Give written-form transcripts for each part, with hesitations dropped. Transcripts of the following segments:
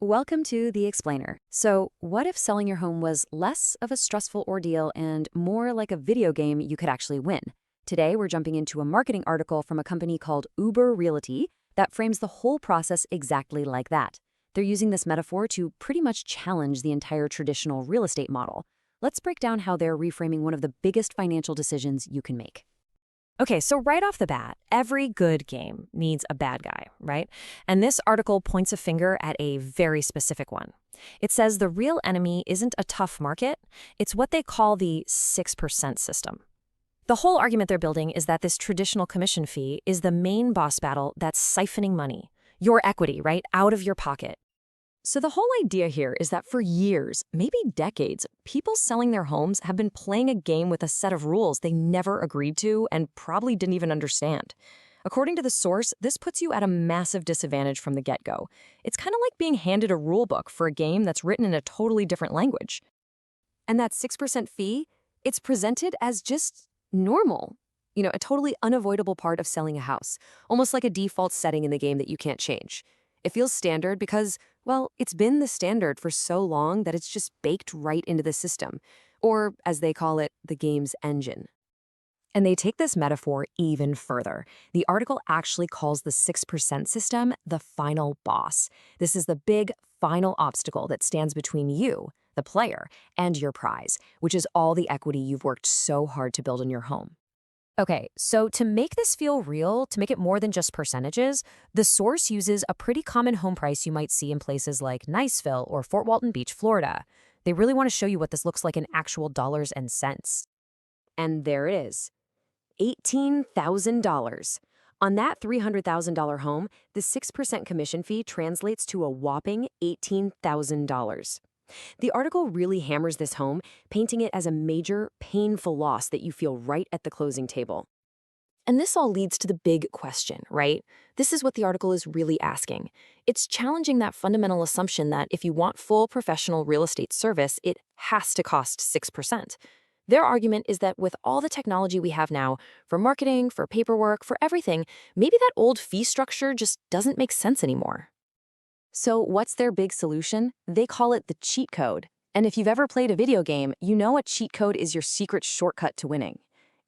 Welcome to The Explainer. So, what if selling your home was less of a stressful ordeal and more like a video game you could actually win? Today, we're jumping into a marketing article from a company called Uber Realty that frames the whole process exactly like that. They're using this metaphor to pretty much challenge the entire traditional real estate model. Let's break down how they're reframing one of the biggest financial decisions you can make. Okay, so right off the bat, every good game needs a bad guy, right? And this article points a finger at a very specific one. It says the real enemy isn't a tough market, it's what they call the 6% system. The whole argument they're building is that this traditional commission fee is the main boss battle that's siphoning money, your equity, right, out of your pocket. So the whole idea here is that for years, maybe decades, people selling their homes have been playing a game with a set of rules they never agreed to and probably didn't even understand. According to the source, this puts you at a massive disadvantage from the get-go. It's kind of like being handed a rule book for a game that's written in a totally different language. And that 6% fee, it's presented as just normal. A totally unavoidable part of selling a house, almost like a default setting in the game that you can't change. It feels standard because, well, it's been the standard for so long that it's just baked right into the system, or as they call it, the game's engine. And they take this metaphor even further. The article actually calls the 6% system the final boss. This is the big final obstacle that stands between you, the player, and your prize, which is all the equity you've worked so hard to build in your home. Okay, so to make this feel real, to make it more than just percentages, the source uses a pretty common home price you might see in places like Niceville or Fort Walton Beach, Florida. They really want to show you what this looks like in actual dollars and cents. And there it is, $18,000. On that $300,000 home, the 6% commission fee translates to a whopping $18,000. The article really hammers this home, painting it as a major, painful loss that you feel right at the closing table. And this all leads to the big question, right? This is what the article is really asking. It's challenging that fundamental assumption that if you want full professional real estate service, it has to cost 6%. Their argument is that with all the technology we have now, for marketing, for paperwork, for everything, maybe that old fee structure just doesn't make sense anymore. So what's their big solution? They call it the cheat code. And if you've ever played a video game, you know a cheat code is your secret shortcut to winning.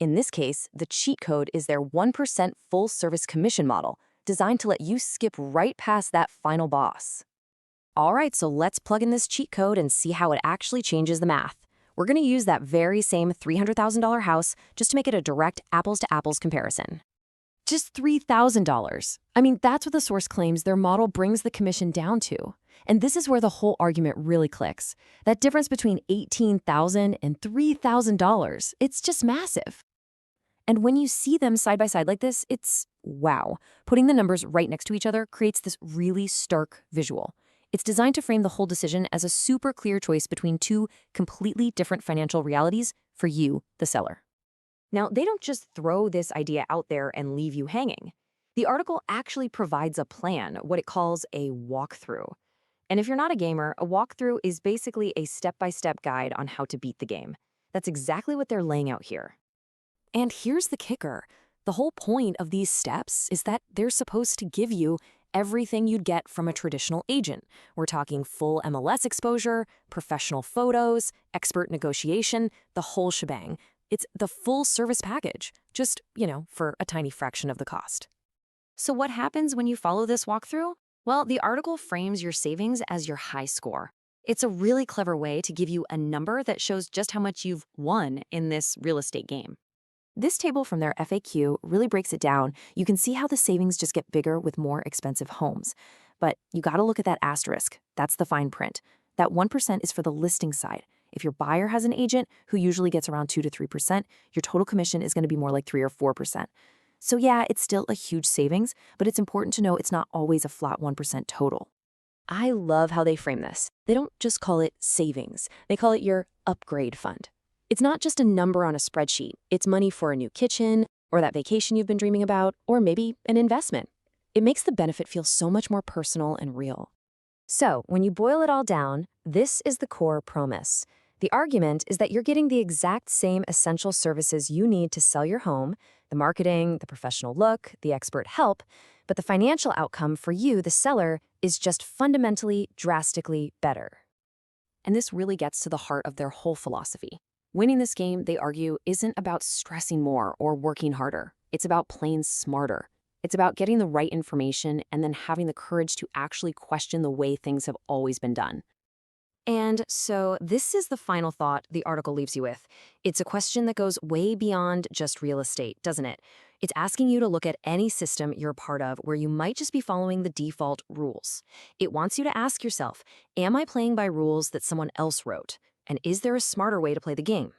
In this case, the cheat code is their 1% full-service commission model, designed to let you skip right past that final boss. All right, so let's plug in this cheat code and see how it actually changes the math. We're going to use that very same $300,000 house just to make it a direct apples-to-apples comparison. Just $3,000. I mean, that's what the source claims their model brings the commission down to. And this is where the whole argument really clicks. That difference between $18,000 and $3,000, it's just massive. And when you see them side by side like this, it's wow. Putting the numbers right next to each other creates this really stark visual. It's designed to frame the whole decision as a super clear choice between two completely different financial realities for you, the seller. Now, they don't just throw this idea out there and leave you hanging. The article actually provides a plan, what it calls a walkthrough. And if you're not a gamer, a walkthrough is basically a step-by-step guide on how to beat the game. That's exactly what they're laying out here. And here's the kicker. The whole point of these steps is that they're supposed to give you everything you'd get from a traditional agent. We're talking full MLS exposure, professional photos, expert negotiation, the whole shebang. It's the full service package, just, for a tiny fraction of the cost. So what happens when you follow this walkthrough? Well, the article frames your savings as your high score. It's a really clever way to give you a number that shows just how much you've won in this real estate game. This table from their FAQ really breaks it down. You can see how the savings just get bigger with more expensive homes. But you gotta look at that asterisk. That's the fine print. That 1% is for the listing side. If your buyer has an agent who usually gets around 2 to 3%, your total commission is going to be more like 3 or 4%. So yeah, it's still a huge savings, but it's important to know it's not always a flat 1% total. I love how they frame this. They don't just call it savings. They call it your upgrade fund. It's not just a number on a spreadsheet. It's money for a new kitchen, or that vacation you've been dreaming about, or maybe an investment. It makes the benefit feel so much more personal and real. So when you boil it all down, this is the core promise. The argument is that you're getting the exact same essential services you need to sell your home, the marketing, the professional look, the expert help, But the financial outcome for you, the seller, is just fundamentally, drastically better. And this really gets to the heart of their whole philosophy. Winning this game, they argue, isn't about stressing more or working harder. It's about playing smarter. It's about getting the right information and then having the courage to actually question the way things have always been done. And so this is the final thought the article leaves you with. It's a question that goes way beyond just real estate, doesn't it? It's asking you to look at any system you're a part of where you might just be following the default rules. It wants you to ask yourself, am I playing by rules that someone else wrote? And is there a smarter way to play the game?